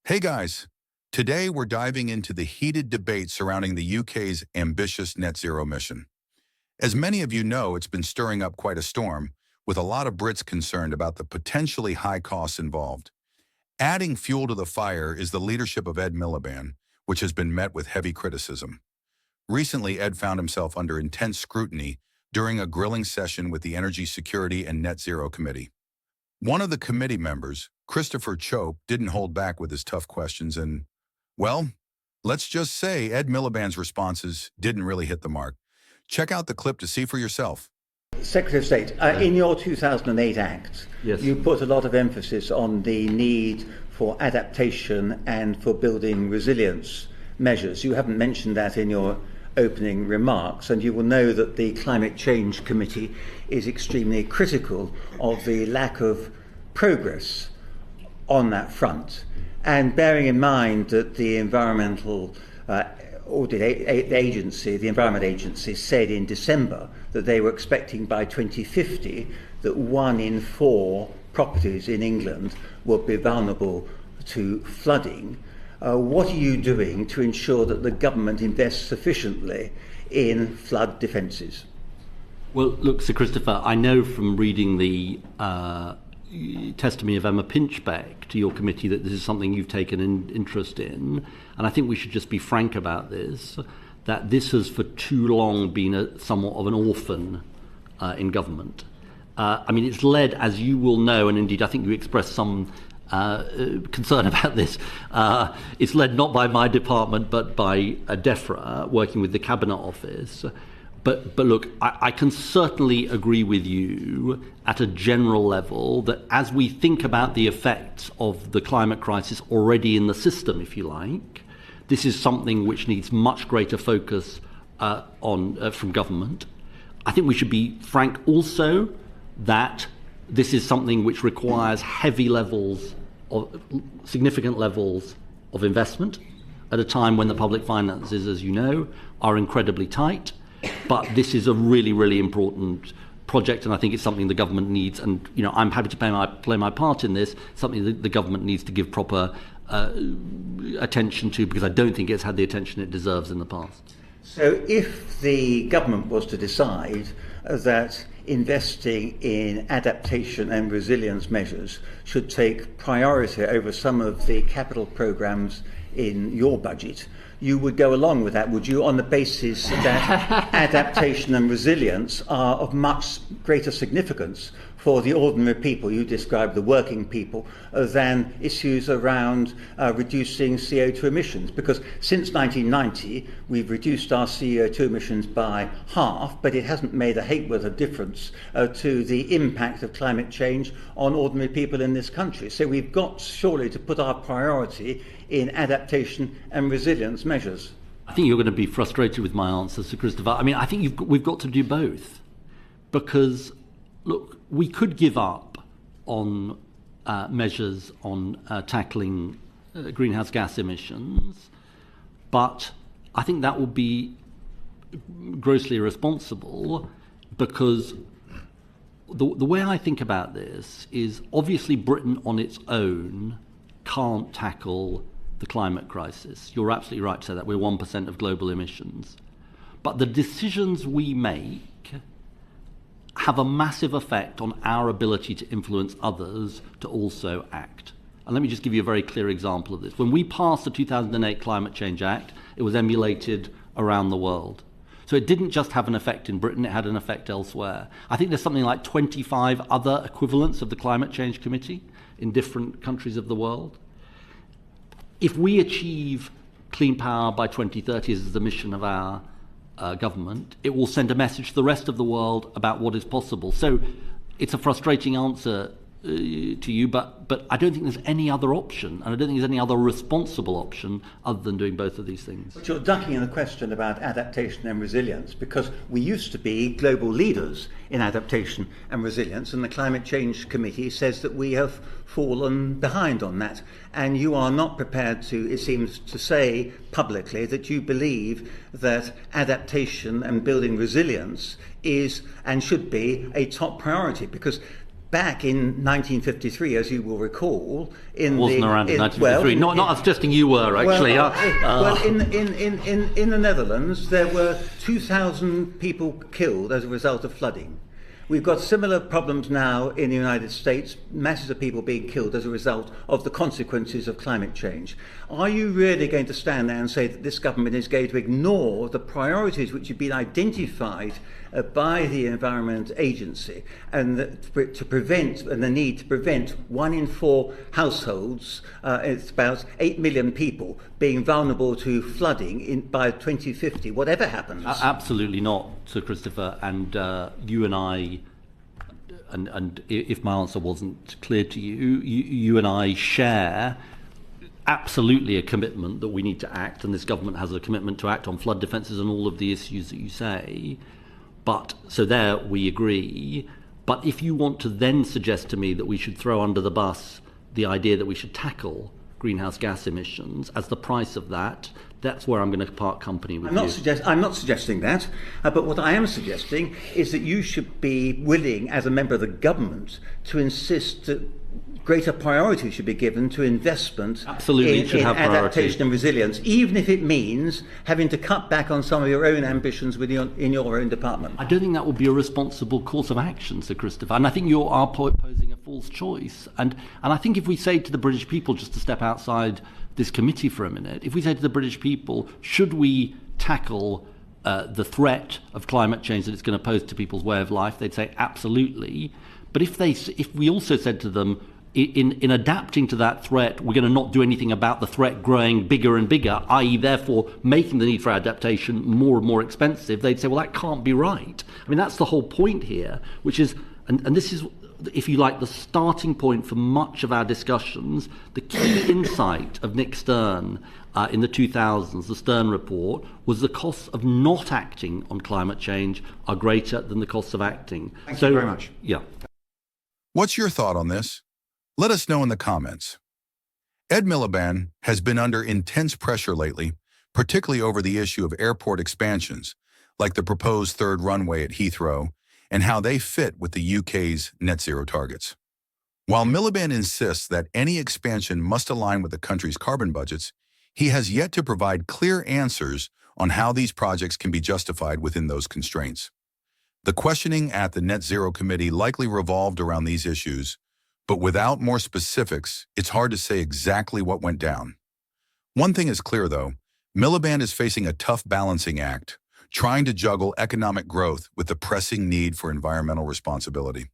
Hey guys, today we're diving into the heated debate surrounding the UK's ambitious net zero mission. As many of you know, it's been stirring up quite a storm, with a lot of Brits concerned about the potentially high costs involved. Adding fuel to the fire is the leadership of Ed Miliband, which has been met with heavy criticism. Recently, Ed found himself under intense scrutiny during a grilling session with the Energy Security and Net Zero Committee. One of the committee members, Christopher Chope, didn't hold back with his tough questions and, well, let's just say Ed Miliband's responses didn't really hit the mark. Check out the clip to see for yourself. Secretary of State, in your 2008 Act, Yes. you put a lot of emphasis on the need for adaptation and for building resilience measures. You haven't mentioned that in your opening remarks, and you will know that the Climate Change Committee is extremely critical of the lack of progress on that front. And bearing in mind that the Environmental Audit Agency, the Environment Agency, said in December that they were expecting by 2050 that 1 in 4 properties in England would be vulnerable to flooding. What are you doing to ensure that the government invests sufficiently in flood defences? Well, look, Sir Christopher, I know from reading the testimony of Emma Pinchbeck to your committee that this is something you've taken an interest in, and I think we should just be frank about this, that this has for too long been somewhat of an orphan in government. I mean, it's led, as you will know, and indeed I think you expressed some concern about this. It's led not by my department but by DEFRA, working with the Cabinet Office. But look, I can certainly agree with you at a general level that as we think about the effects of the climate crisis already in the system, if you like, this is something which needs much greater focus from government. I think we should be frank also that this is something which requires significant levels of investment at a time when the public finances, as you know, are incredibly tight. But this is a really, really important project, and I think it's something the government needs. And I'm happy to play my part in this. Something that the government needs to give proper attention to, because I don't think it's had the attention it deserves in the past. So, if the government was to decide that investing in adaptation and resilience measures should take priority over some of the capital programmes in your budget, you would go along with that, would you, on the basis that adaptation and resilience are of much greater significance for the ordinary people, you describe the working people, than issues around reducing CO2 emissions? Because since 1990, we've reduced our CO2 emissions by half, but it hasn't made a hateworth of difference to the impact of climate change on ordinary people in this country. So we've got surely to put our priority in adaptation and resilience measures. I think you're going to be frustrated with my answer, Sir Christopher. I mean, I think we've got to do both, because, look, we could give up on measures on tackling greenhouse gas emissions, but I think that would be grossly irresponsible, because the way I think about this is obviously Britain on its own can't tackle the climate crisis. You're absolutely right to say that. We're 1% of global emissions. But the decisions we make have a massive effect on our ability to influence others to also act. And let me just give you a very clear example of this. When we passed the 2008 Climate Change Act, it was emulated around the world. So it didn't just have an effect in Britain, it had an effect elsewhere. I think there's something like 25 other equivalents of the Climate Change Committee in different countries of the world. If we achieve clean power by 2030 as the mission of our government, it will send a message to the rest of the world about what is possible. So it's a frustrating answer to you, but I don't think there's any other option, and I don't think there's any other responsible option other than doing both of these things. But you're ducking in the question about adaptation and resilience, because we used to be global leaders in adaptation and resilience, and the Climate Change Committee says that we have fallen behind on that. And you are not prepared to, it seems, to say publicly that you believe that adaptation and building resilience is and should be a top priority, because back in 1953, as you will recall, wasn't around in 1953. Not suggesting you were actually. In the Netherlands, there were 2,000 people killed as a result of flooding. We've got similar problems now in the United States, masses of people being killed as a result of the consequences of climate change. Are you really going to stand there and say that this government is going to ignore the priorities which have been identified by the Environment Agency and the need to prevent 1 in 4 households, it's about 8 million people, being vulnerable to flooding by 2050, whatever happens? Absolutely not, Sir Christopher. And you and I, and if my answer wasn't clear to you, you and I share absolutely a commitment that we need to act, and this government has a commitment to act on flood defences and all of the issues that you say. But so there we agree. But if you want to then suggest to me that we should throw under the bus the idea that we should tackle greenhouse gas emissions as the price of that, that's where I'm going to part company with you. I'm not suggesting that, but what I am suggesting is that you should be willing, as a member of the government, to insist that greater priority should be given to investment in adaptation and resilience, even if it means having to cut back on some of your own ambitions in your own department. I don't think that would be a responsible course of action, Sir Christopher. And I think you are posing a false choice. And I think if we say to the British people, just to step outside this committee for a minute, if we say to the British people, should we tackle the threat of climate change that it's going to pose to people's way of life, they'd say absolutely. But if we also said to them, in adapting to that threat, we're going to not do anything about the threat growing bigger and bigger, i.e. therefore making the need for adaptation more and more expensive, they'd say, well, that can't be right. I mean, that's the whole point here, which is, and this is, if you like, the starting point for much of our discussions. The key insight of Nick Stern in the 2000s, the Stern report, was the costs of not acting on climate change are greater than the costs of acting. Thank you very much. Yeah. What's your thought on this? Let us know in the comments. Ed Miliband has been under intense pressure lately, particularly over the issue of airport expansions, like the proposed third runway at Heathrow, and how they fit with the UK's net zero targets. While Miliband insists that any expansion must align with the country's carbon budgets, he has yet to provide clear answers on how these projects can be justified within those constraints. The questioning at the Net Zero Committee likely revolved around these issues, but without more specifics, it's hard to say exactly what went down. One thing is clear, though. Miliband is facing a tough balancing act, trying to juggle economic growth with the pressing need for environmental responsibility.